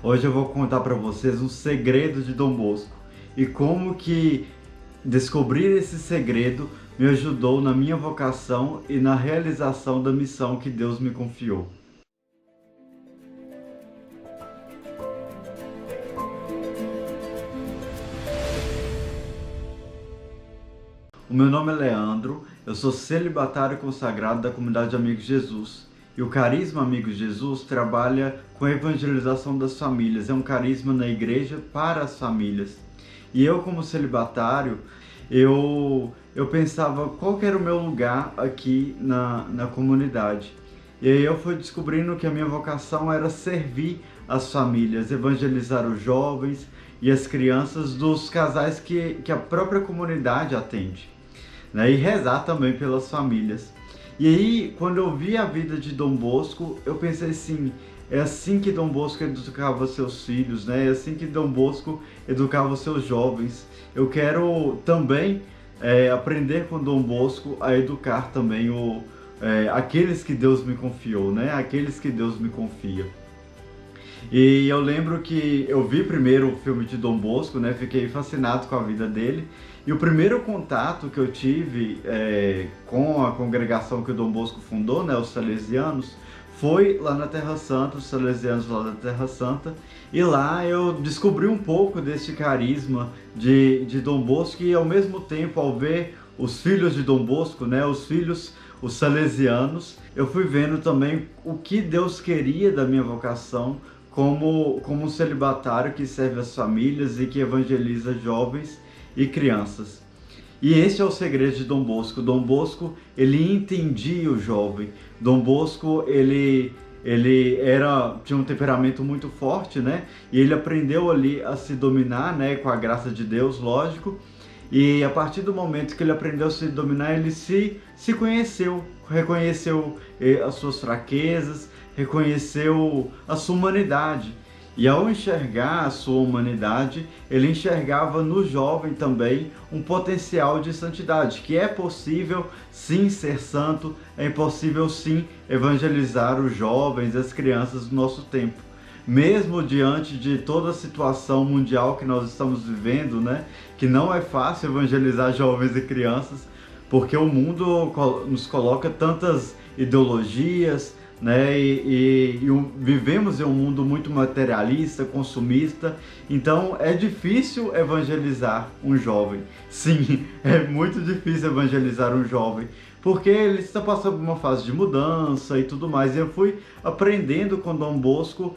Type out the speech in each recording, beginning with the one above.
Hoje eu vou contar para vocês um segredo de Dom Bosco e como que descobrir esse segredo me ajudou na minha vocação e na realização da missão que Deus me confiou. O meu nome é Leandro, eu sou celibatário consagrado da comunidade Amigos de Jesus. E o Carisma Amigos de Jesus trabalha com a evangelização das famílias, é um carisma na igreja para as famílias. E eu, como celibatário, eu pensava qual que era o meu lugar aqui na comunidade. E aí eu fui descobrindo que a minha vocação era servir as famílias, evangelizar os jovens e as crianças dos casais que a própria comunidade atende, né? E rezar também pelas famílias. E aí, quando eu vi a vida de Dom Bosco, eu pensei assim, é assim que Dom Bosco educava seus filhos, né? É assim que Dom Bosco educava seus jovens. Eu quero também aprender com Dom Bosco a educar também aqueles que Deus me confiou, né? Aqueles que Deus me confia. E eu lembro que eu vi primeiro o filme de Dom Bosco, né? Fiquei fascinado com a vida dele. E o primeiro contato que eu tive com a congregação que o Dom Bosco fundou, né? Os Salesianos, foi lá na Terra Santa, os Salesianos lá da Terra Santa. E lá eu descobri um pouco desse carisma de Dom Bosco e ao mesmo tempo, ao ver os filhos de Dom Bosco, né? Os Salesianos, eu fui vendo também o que Deus queria da minha vocação como um celibatário que serve as famílias e que evangeliza jovens e crianças. E esse é o segredo de Dom Bosco. Dom Bosco, ele entendia o jovem. Dom Bosco, ele tinha um temperamento muito forte, né? E ele aprendeu ali a se dominar, né? Com a graça de Deus, lógico. E a partir do momento que ele aprendeu a se dominar, ele se conheceu, reconheceu as suas fraquezas, reconheceu a sua humanidade. E ao enxergar a sua humanidade, ele enxergava no jovem também um potencial de santidade, que é possível sim ser santo, é possível sim evangelizar os jovens, as crianças do nosso tempo. Mesmo diante de toda a situação mundial que nós estamos vivendo, né? Que não é fácil evangelizar jovens e crianças, porque o mundo nos coloca tantas ideologias, né? Vivemos em um mundo muito materialista, consumista, então é difícil evangelizar um jovem. Sim, é muito difícil evangelizar um jovem, porque ele está passando por uma fase de mudança e tudo mais. E eu fui aprendendo com Dom Bosco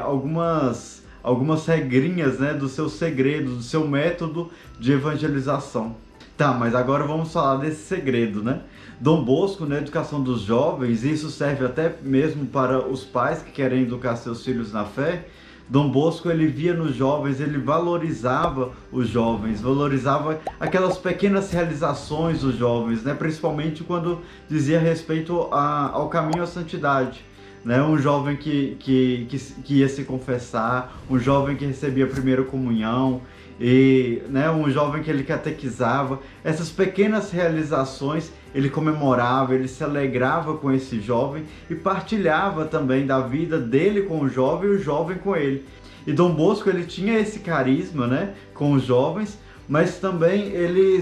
algumas regrinhas, né, do seu segredo, do seu método de evangelização. Tá, mas agora vamos falar desse segredo, né? Dom Bosco, na educação dos jovens, e isso serve até mesmo para os pais que querem educar seus filhos na fé. Dom Bosco, ele via nos jovens, ele valorizava os jovens, valorizava aquelas pequenas realizações dos jovens, né? Principalmente quando dizia respeito ao caminho à santidade. Né? Um jovem que ia se confessar, um jovem que recebia a primeira comunhão, e né, um jovem que ele catequizava. Essas pequenas realizações ele comemorava, ele se alegrava com esse jovem e partilhava também da vida dele com o jovem e o jovem com ele. E Dom Bosco, ele tinha esse carisma, né, com os jovens, mas também ele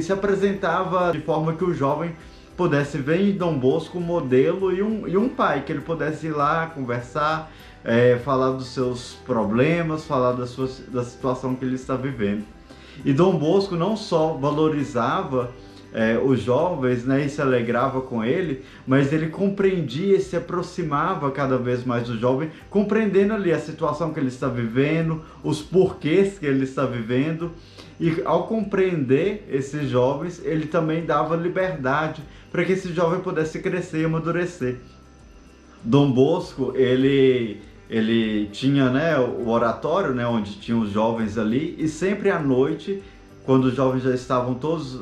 se apresentava de forma que o jovem pudesse ver em Dom Bosco um modelo e um pai, que ele pudesse ir lá conversar, falar dos seus problemas, falar da situação que ele está vivendo. E Dom Bosco não só valorizava os jovens, né, e se alegrava com ele, mas ele compreendia e se aproximava cada vez mais do jovem, compreendendo ali a situação que ele está vivendo, os porquês que ele está vivendo. E ao compreender esses jovens, ele também dava liberdade para que esse jovem pudesse crescer e amadurecer. Dom Bosco, ele tinha, né, o oratório, né, onde tinham os jovens ali, e sempre à noite, quando os jovens já estavam todos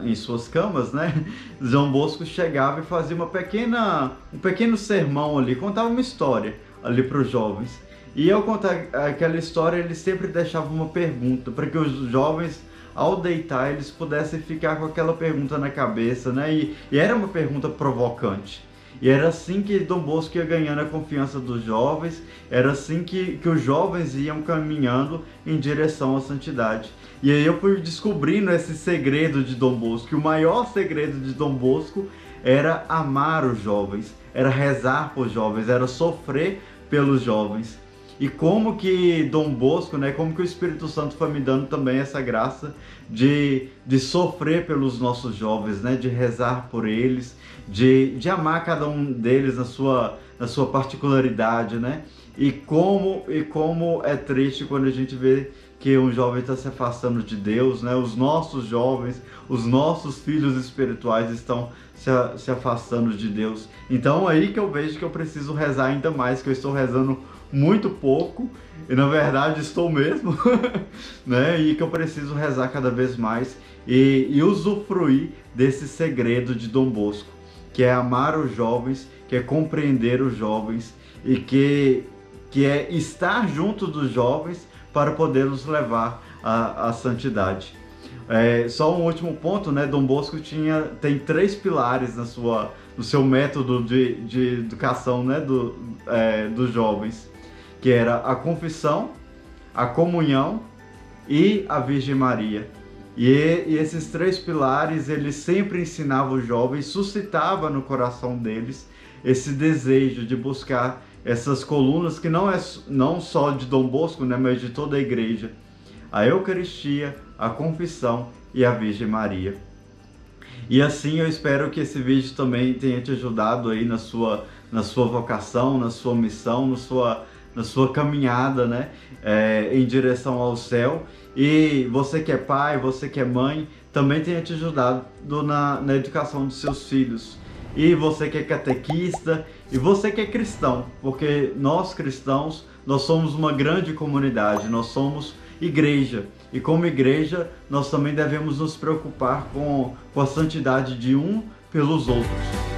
em suas camas, né, Dom Bosco chegava e fazia um pequeno sermão ali, contava uma história ali para os jovens. E ao contar aquela história, ele sempre deixava uma pergunta, para que os jovens, ao deitar, eles pudessem ficar com aquela pergunta na cabeça, né? E era uma pergunta provocante. E era assim que Dom Bosco ia ganhando a confiança dos jovens, era assim que os jovens iam caminhando em direção à santidade. E aí eu fui descobrindo esse segredo de Dom Bosco, que o maior segredo de Dom Bosco era amar os jovens, era rezar por jovens, era sofrer pelos jovens. E como que Dom Bosco, né, como que o Espírito Santo foi me dando também essa graça de sofrer pelos nossos jovens, né, de rezar por eles, de amar cada um deles na sua particularidade, né? E como é triste quando a gente vê que um jovem está se afastando de Deus, né? Os nossos jovens, os nossos filhos espirituais estão se afastando de Deus. Então aí que eu vejo que eu preciso rezar ainda mais, que eu estou rezando muito pouco, e na verdade estou mesmo, né? E que eu preciso rezar cada vez mais e usufruir desse segredo de Dom Bosco, que é amar os jovens, que é compreender os jovens e que é estar junto dos jovens para poder os levar à santidade. Só um último ponto, né? Dom Bosco tem 3 pilares no seu método de educação, né? Dos jovens, que era a confissão, a comunhão e a Virgem Maria. E esses 3 pilares, ele sempre ensinava os jovens, suscitava no coração deles esse desejo de buscar essas colunas que não só de Dom Bosco, né, mas de toda a igreja: a Eucaristia, a confissão e a Virgem Maria. E assim eu espero que esse vídeo também tenha te ajudado aí na sua vocação, na sua missão, na sua caminhada, né, em direção ao céu. E você que é pai, você que é mãe, também tenha te ajudado na educação dos seus filhos. E você que é catequista, e você que é cristão, porque nós cristãos, nós somos uma grande comunidade, nós somos igreja. E como igreja, nós também devemos nos preocupar com a santidade de um pelos outros.